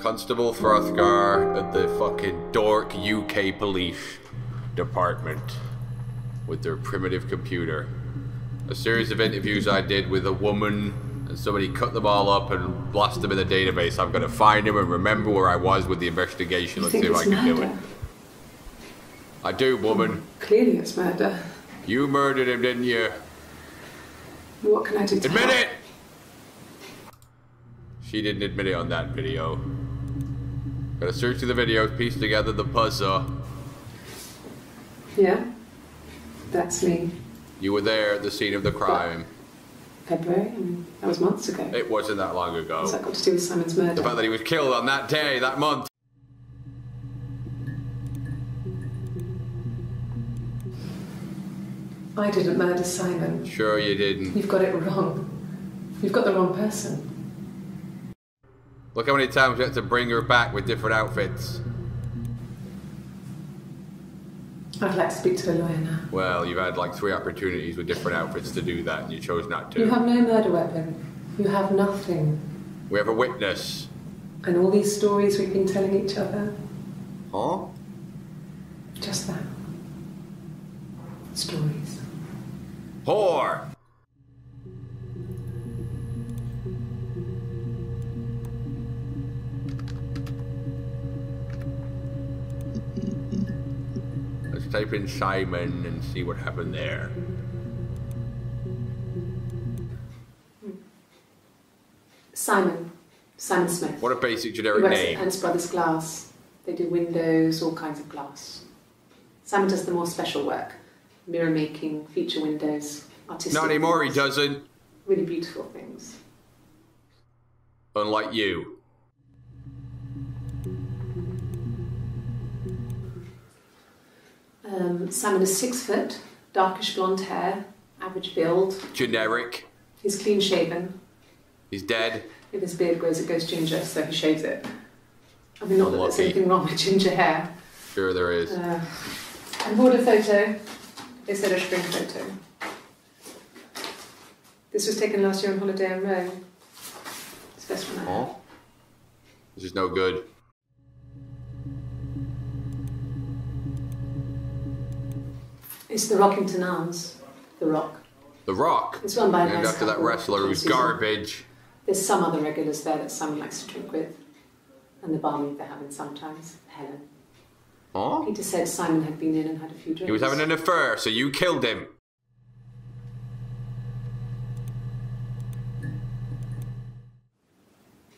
Constable Frothgar at the fucking dork UK police department with their primitive computer. A series of interviews I did with a woman, and somebody cut them all up and blasted them in the database. I'm gonna find him and remember where I was with the investigation. Let's see if I can do it. I do, woman. Clearly it's murder. You murdered him, didn't you? What can I do to Admit help? it! She didn't admit it on that video. Gotta search through the videos, piece together the puzzle. Yeah, that's me. You were there at the scene of the crime. February? I mean, that was months ago. It wasn't that long ago. What's that got to do with Simon's murder? The fact that he was killed on that day, that month. I didn't murder Simon. Sure you didn't. You've got it wrong. You've got the wrong person. Look how many times we had to bring her back with different outfits. I'd like to speak to a lawyer now. Well, you've had like 3 opportunities with different outfits to do that, and you chose not to. You have no murder weapon. You have nothing. We have a witness. And all these stories we've been telling each other. Huh? Just that. Stories. Whore! Let's type in Simon and see what happened there. Simon Smith. What a basic He generic works name. at Ernst Brothers Glass. They do windows, all kinds of glass. Simon does the more special work. Mirror making, feature windows, artistic Not anymore, things. he doesn't. Really beautiful things. Unlike you. Simon is 6 foot, darkish blonde hair, average build. Generic. He's clean shaven. He's dead. If his beard grows, it goes ginger, so he shaves it. I mean, not that there's Unlucky. anything wrong with ginger hair. Sure there is. I bought a photo. They said a spring photo. This was taken last year on holiday in Rome. It's the best one I have. Oh. This is no good. It's the Rockington Arms. The Rock. The Rock. It's run by a Named nice after that couple, wrestler who's Susan. garbage. There's some other regulars there that Simon likes to drink with. And the barmaid they're having sometimes, Helen. Oh? Peter said Simon had been in and had a few drinks. He was having an affair, so you killed him.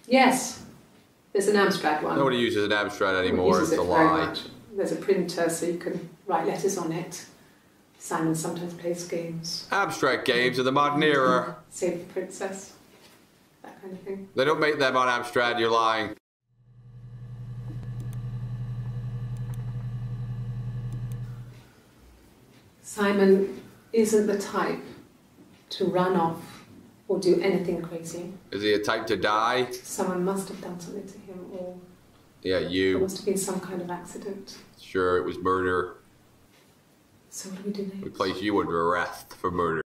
Yes. There's an abstract one. Nobody uses an abstract anymore, Uses it's a it very lie. much. There's a printer so you can write letters on it. Simon sometimes plays games. Abstract games of the modern era. Save the Princess. That kind of thing. They don't make them on abstract, you're lying. Simon isn't the type to run off or do anything crazy. Is he a type to die? Someone must have done something to him, or Yeah, there you. must have been some kind of accident. Sure, it was murder. So what do we do We next? place you under arrest for murder.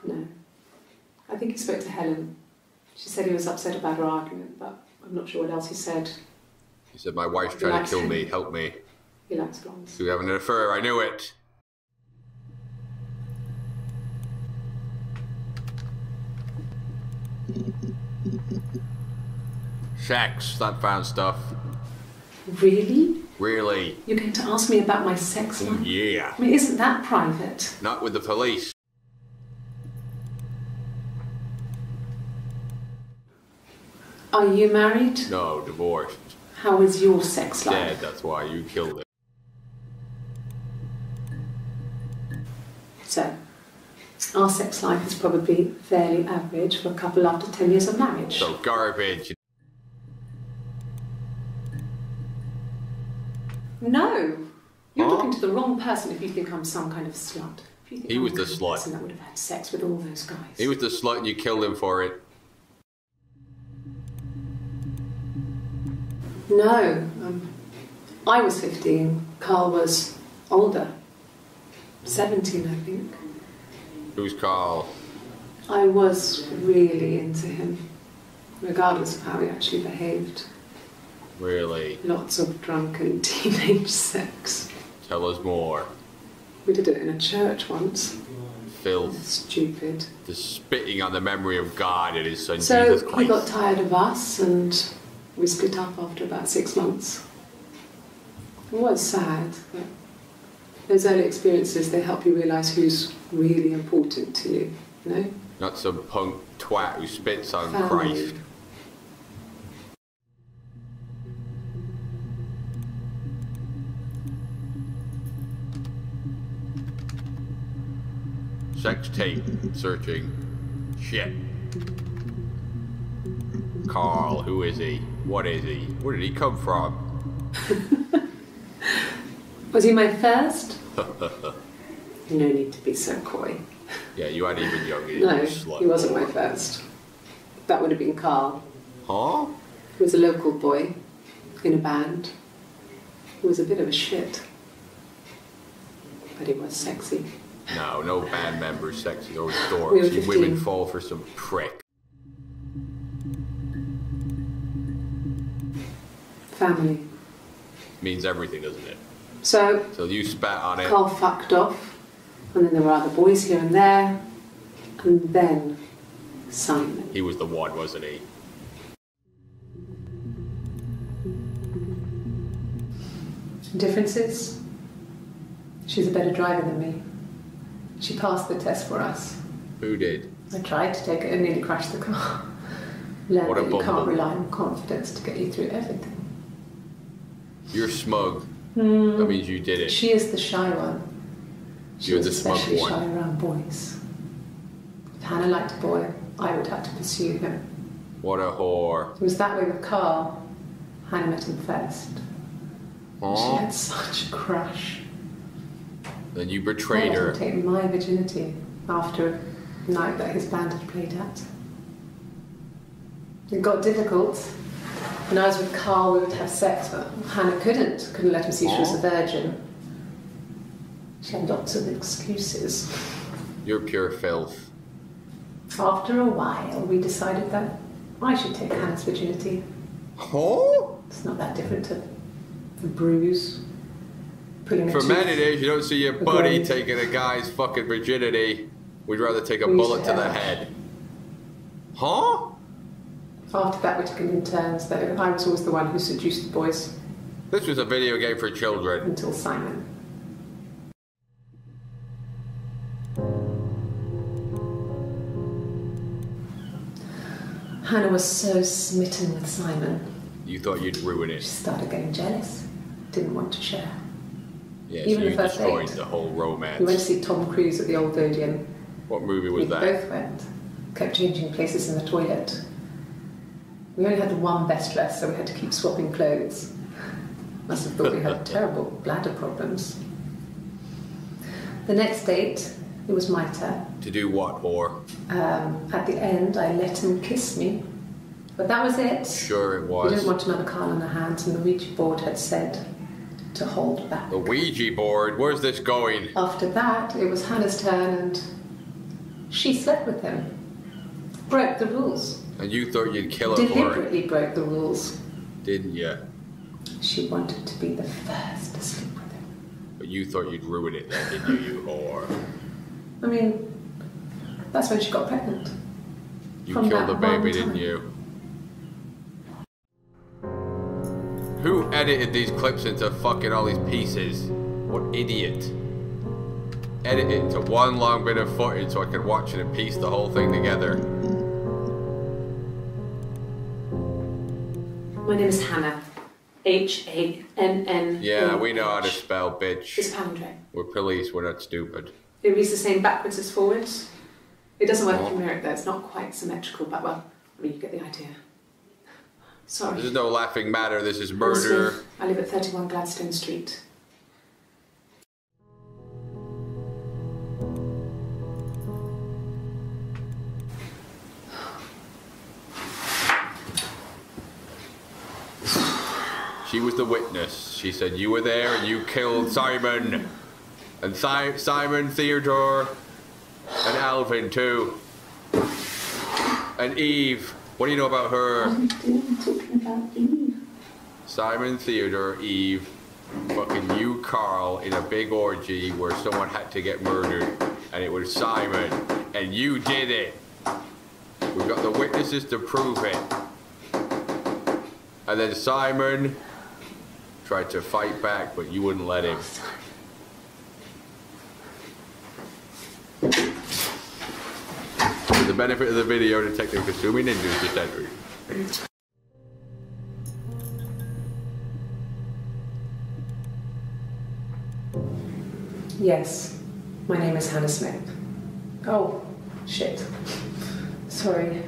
No. I think he spoke to Helen. She said he was upset about her argument, but I'm not sure what else he said. He said, my wife's trying to kill me, help me. He likes blondes. He was having an affair, I knew it. Sex, that found stuff. Really? Really? You're going to ask me about my sex Oh, life? yeah. I mean, isn't that private? Not with the police. Are you married? No, divorced. How is your sex life? Dead, that's why you killed him. So, our sex life is probably fairly average for a couple after 10 years of marriage. So garbage. No! You're Huh? talking to the wrong person if you think I'm some kind of slut. If you think He I'm was the kind of slut. person that would have had sex with all those guys. He was the slut and you killed him for it. No. I was 15. Carl was older. 17, I think. Who's Carl? I was really into him, regardless of how he actually behaved. Really? Lots of drunken teenage sex. Tell us more. We did it in a church once. Filth. Stupid. The spitting on the memory of God and his son So Jesus Christ. he got tired of us and we split up after about 6 months. It was sad, but those early experiences, they help you realise who's really important to you, you know? Not some punk twat who spits on Family. Christ. Sex tape searching. Shit. Carl, who is he? What is he? Where did he come from? Was he my first? No need to be so coy. Yeah, you ain't even young. No, he wasn't my first. That would have been Carl. Huh? He was a local boy in a band. He was a bit of a shit. But he was sexy. No band members sexy. Those We dorks. were You 15. women fall for some prick. Family. Means everything, doesn't it? So So you spat on it. Carl fucked off, and then there were other boys here and there, and then Simon. He was the one, wasn't he? Differences? She's a better driver than me. She passed the test for us. Who did? I tried to take it and nearly crashed the car. Learned What a that you bumble. can't rely on confidence to get you through everything. You're smug. That means you did it. She is the shy one. She You're was the smug especially one. shy around boys. If Hannah liked a boy, I would have to pursue him. What a whore. It was that way with Carl. Hannah met him first. She Huh? had such a crush. Then you I betrayed let him her. take my virginity after a night that his band had played at. It got difficult. When I was with Carl, we would have sex, but Hannah couldn't let him see she was a virgin. She had lots of excuses. You're pure filth. After a while, we decided that I should take Hannah's virginity. Huh? It's not that different to a bruise, pulling a For tooth. many days, you don't see your buddy Agreed. taking a guy's fucking virginity. We'd rather take a We used bullet to to the have- head. Huh? After that, we took it in turns, though. I was always the one who seduced the boys This was a video game for children. until Simon. Hannah was so smitten with Simon, You thought you'd ruin she it. started getting jealous, didn't want to share. Yeah, Even so the you first destroyed date. the whole We went to romance. see Tom Cruise at the Old Odeon. What movie We was that? both went, kept changing places in the toilet. We only had one best dress, so we had to keep swapping clothes. Must have thought we had terrible bladder problems. The next date, it was my turn. To do what, whore? At the end, I let him kiss me. But that was it. Sure it We was. didn't want another Carl on our hands, and the Ouija board had said to hold back. The Ouija board, where's this going? After that, it was Hannah's turn, and she slept with him. Broke the rules. And you thought you'd kill her for it, Deliberately broke the rules. didn't you? She wanted to be the first to sleep with him. But you thought you'd ruin it then, didn't you, you whore? I mean, that's when she got pregnant. You From killed that the baby, one didn't time. you? Who edited these clips into fucking all these pieces? What idiot? Edit it into one long bit of footage so I could watch it and piece the whole thing together. My name is Hannah. H-A-N-N. Yeah, we know how to spell, It's bitch. palindrome. We're police, we're not stupid. It reads the same backwards as forwards. It doesn't work Oh. if you mirror it though. It's not quite symmetrical, but well, I mean, you get the idea. Sorry. This is no laughing matter, this is murder. Honestly, I live at 31 Gladstone Street. She was the witness. She said you were there and you killed Simon. And Simon, Theodore, and Alvin too. And Eve. What do you know about her? I'm talking about Eve. Simon, Theodore, Eve, fucking you, Carl, in a big orgy where someone had to get murdered. And it was Simon. And you did it. We've got the witnesses to prove it. And then Simon tried to fight back, but you wouldn't let him. For the benefit of the video, Detective Kasumi Ninjas just entered. Yes, my name is Hannah Smith. Oh, shit. Sorry.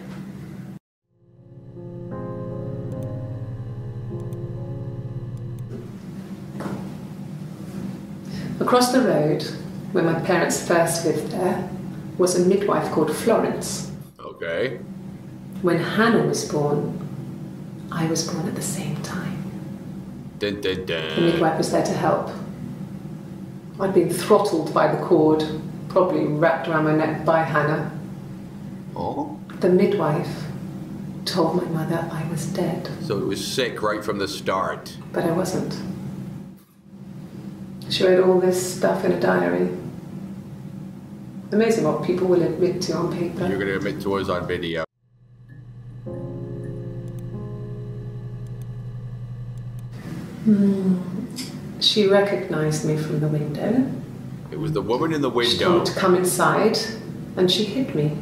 Across the road, where my parents first lived there, was a midwife called Florence. Okay. When Hannah was born, I was born at the same time. Dun, dun, dun. The midwife was there to help. I'd been throttled by the cord, probably wrapped around my neck by Hannah. Oh? The midwife told my mother I was dead. So it was sick right from the start. But I wasn't. She wrote all this stuff in a diary. Amazing what people will admit to on paper. You're going to admit to us on video. She recognised me from the window. It was the woman in the She told window. me to come inside, and she hid me.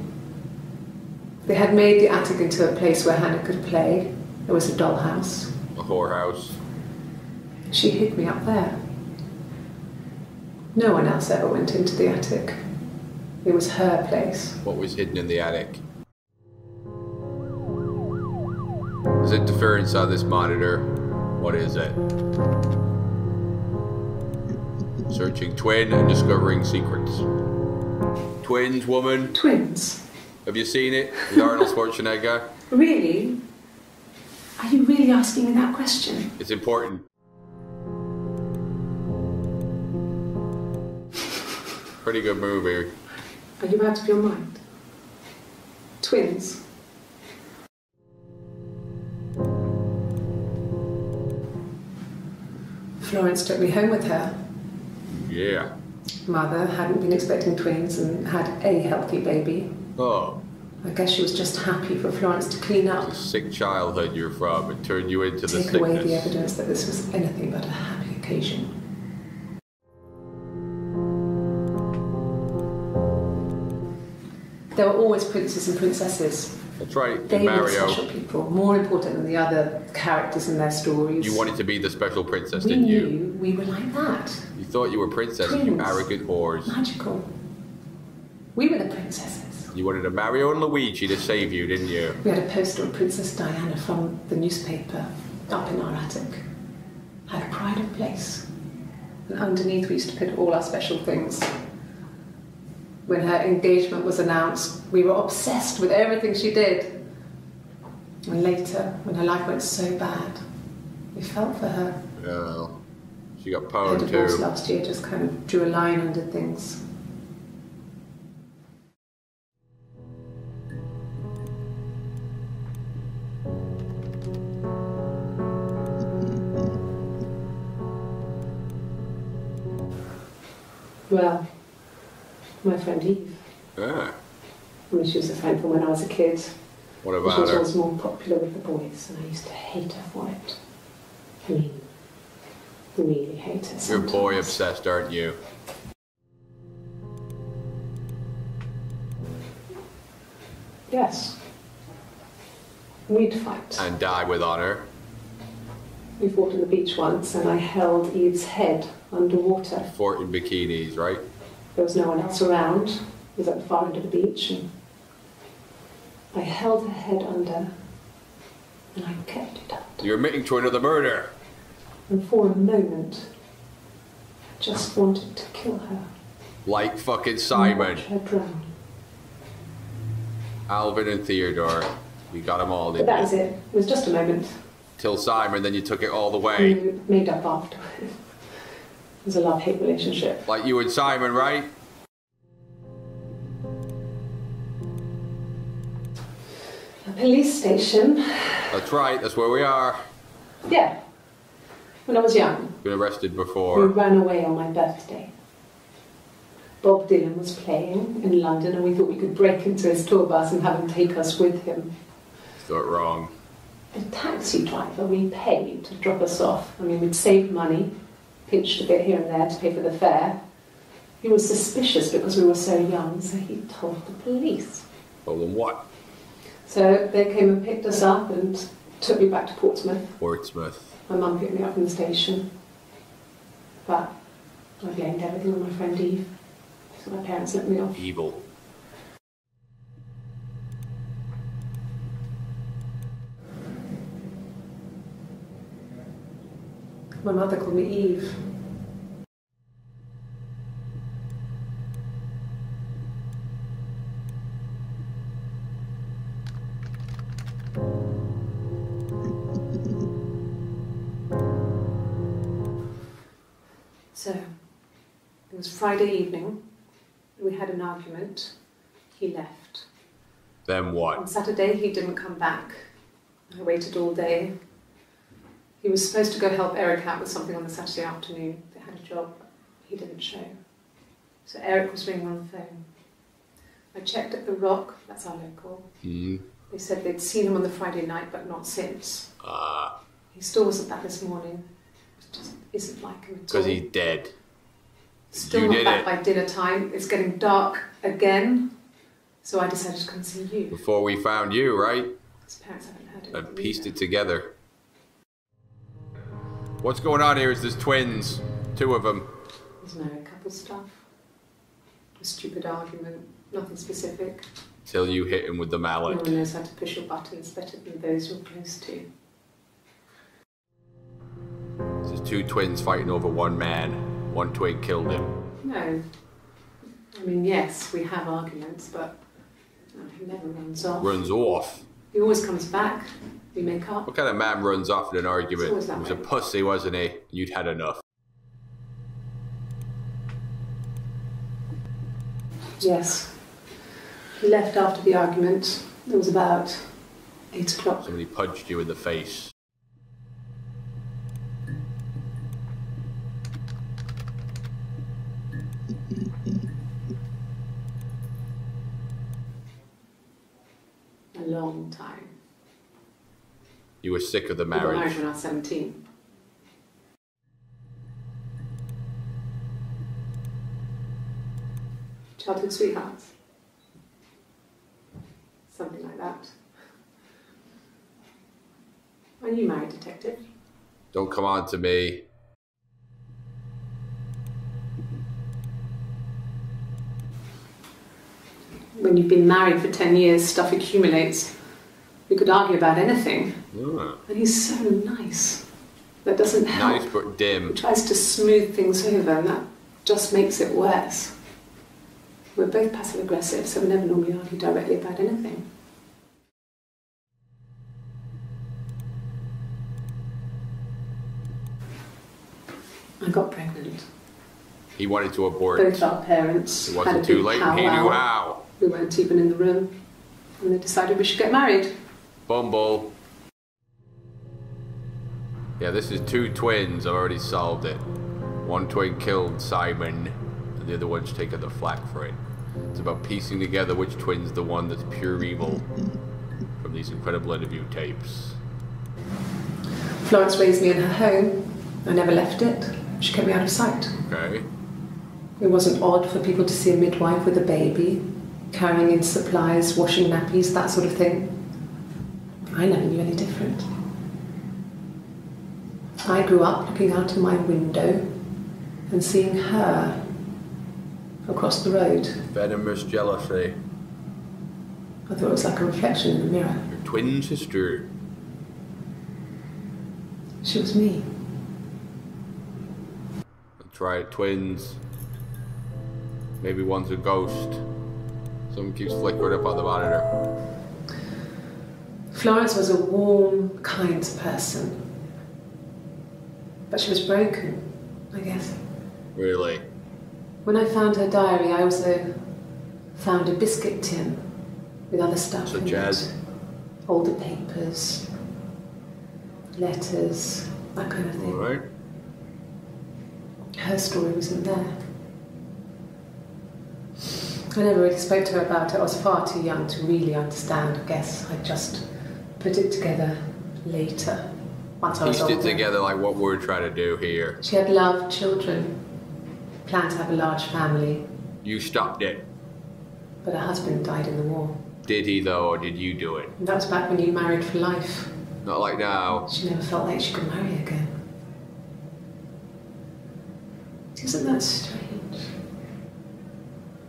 They had made the attic into a place where Hannah could play. There was a dollhouse. A whorehouse. She hid me up there. No one else ever went into the attic. It was her place. What was hidden in the attic? There's interference on this monitor. What is it? Searching twin and discovering secrets. Twins, woman. Twins? Have you seen it with Arnold Schwarzenegger? Really? Are you really asking me that question? It's important. Pretty good movie. Are you out of your mind? Twins? Florence took me home with her. Yeah. Mother hadn't been expecting twins and had a healthy baby. Oh, I guess she was just happy for Florence to clean up, a sick childhood you're from and turn you into the take away the sickness. evidence that this was anything but a happy occasion. There were always princes and princesses. That's right, They were Mario. special people, more important than the other characters in their stories. You wanted to be the special princess, We didn't you? knew we were like that. You thought you were princess, you Twins. arrogant whores. Magical. We were the princesses. You wanted a Mario and Luigi to save you, didn't you? We had a poster of Princess Diana from the newspaper up in our attic. Had a pride of place. And underneath we used to put all our special things. When her engagement was announced, we were obsessed with everything she did. And later, when her life went so bad, we felt for her. Yeah. She got Her pwned divorce too. last year just kind of drew a line under things. Well, my friend Eve. Yeah. I mean, she was a friend from when I was a kid. What She about was her? always more popular with the boys, and I used to hate her for it. I mean, really hate her You're sometimes. boy obsessed, aren't you? Yes. We'd fight. And die with honor. We fought on the beach once, and I held Eve's head underwater. Fort in bikinis, right? There was no one else around. It was at the far end of the beach, and I held her head under, and I kept it up. You're admitting to another murder. And for a moment, I just wanted to kill her. Like fucking And Simon. watch her drown. Alvin and Theodore. You got them all, But didn't that you? was it. It was just a moment. Till Simon, then you took it all the way. We made up after. It was a love-hate relationship. Like you and Simon, right? A police station. That's right, that's where we are. Yeah. When I was young. Been arrested We before. ran away on my birthday. Bob Dylan was playing in London and we thought we could break into his tour bus and have him take us with him. Thought wrong. The taxi driver we paid to drop us off. I mean, we'd saved money, pinched a bit here and there to pay for the fare. He was suspicious because we were so young, so he told the police. Told them what? So they came and picked us up and took me back to Portsmouth. Portsmouth. My mum picked me up from the station. But I blamed everything on my friend Eve. So my parents let me off. Evil. My mother called me Eve. So, it was Friday evening. We had an argument. He left. Then On what? Saturday, he didn't come back. I waited all day. He was supposed to go help Eric out with something on the Saturday afternoon. They had a job. He didn't show. So Eric was ringing on the phone. I checked at the Rock, that's our local. Hmm. They said they'd seen him on the Friday night, but not since. He still wasn't back this morning. It just isn't like him at all. Because he's dead. Still You not did back it. by dinner time. It's getting dark again. So I decided to come and see you. Before we found you, right? His parents haven't heard it. And pieced it together. What's going on here is there's twins. Two of them. There's married couple stuff. A stupid argument. Nothing specific. Till you hit him with the No mallet. one knows how to push your buttons better than those you're close to. There's two twins fighting over one man. One twin killed him. No. I mean, yes, we have arguments, but he never runs off. Runs off. He always comes back. We make up. What kind of man runs off in an argument? always He that was a way. pussy, wasn't he? You'd had enough. Yes. He left after the argument. It was about 8 o'clock. Somebody punched you in the face. A long time. You were sick of the We got married marriage. when I was 17. Childhood sweethearts. Something like that. Are you married, detective? Don't come on to me. When you've been married for 10 years, stuff accumulates. We could argue about anything. Ah, And he's so nice. That doesn't help. nice but He dim. tries to smooth things over, and that just makes it worse. We're both passive aggressive, so we never normally argue directly about anything. I got pregnant. He wanted to abort. Both our parents It had a wasn't big too late and he knew powwow. how. We weren't even in the room, and they decided we should get married. Bumble. Yeah, this is two twins. I've already solved it. One twin killed Simon, and the other one's taking the flak for it. It's about piecing together which twin's the one that's pure evil from these incredible interview tapes. Florence raised me in her home. I never left it. She kept me out of sight. Okay. It wasn't odd for people to see a midwife with a baby, carrying in supplies, washing nappies, that sort of thing. I never knew any different. I grew up looking out of my window and seeing her across the road. Venomous jealousy. I thought it was like a reflection in the mirror. Your twin sister. She was me. That's right, twins. Maybe one's a ghost. Someone keeps flickering up on the monitor. Florence was a warm, kind person. But she was broken, I guess. Really? When I found her diary, I also found a biscuit tin with other stuff in Such as? it. Older papers, letters, that kind of thing. Alright. Her story wasn't there. I never really spoke to her about it. I was far too young to really understand. I guess I just put it together later, once I was Pieced older. it together like what we're trying to do here. She had loved children, planned to have a large family, You stopped it. but her husband died in the war. Did he though, or did you do it? And that was back when you married for life. Not like now. She never felt like she could marry again. Isn't that strange?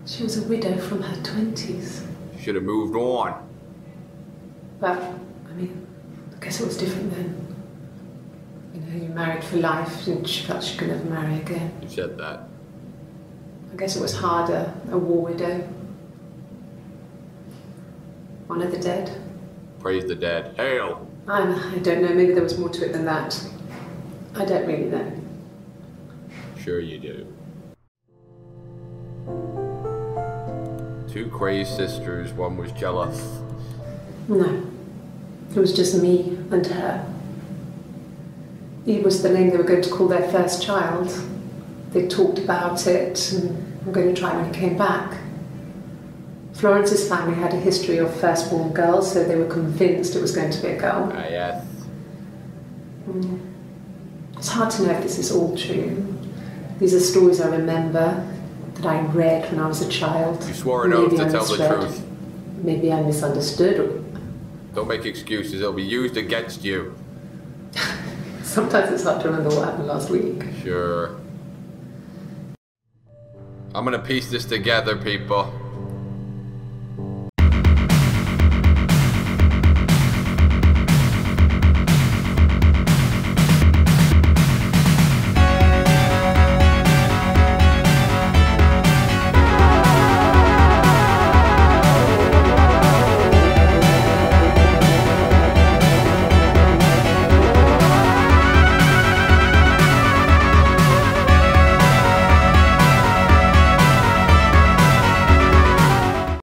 She was a widow from her 20s. Should have moved on. But, I mean, I guess it was different then. You know, you married for life and she felt she could never marry again. You said that. I guess it was harder, a war widow. One of the dead. Praise the dead. Hail! I don't know, maybe there was more to it than that. I don't really know. Sure you do. Two crazed sisters, one was jealous. No, it was just me and her. Eve was the name they were going to call their first child. They talked about it and were going to try when he came back. Florence's family had a history of firstborn girls, so they were convinced it was going to be a girl. Ah, yes. It's hard to know if this is all true. These are stories I remember that I read when I was a child. You swore an oath Maybe to I tell the misread. truth. Maybe I misunderstood. Or Don't make excuses, it'll be used against you. sometimes it's hard to remember what happened last week. Sure. I'm gonna piece this together, people.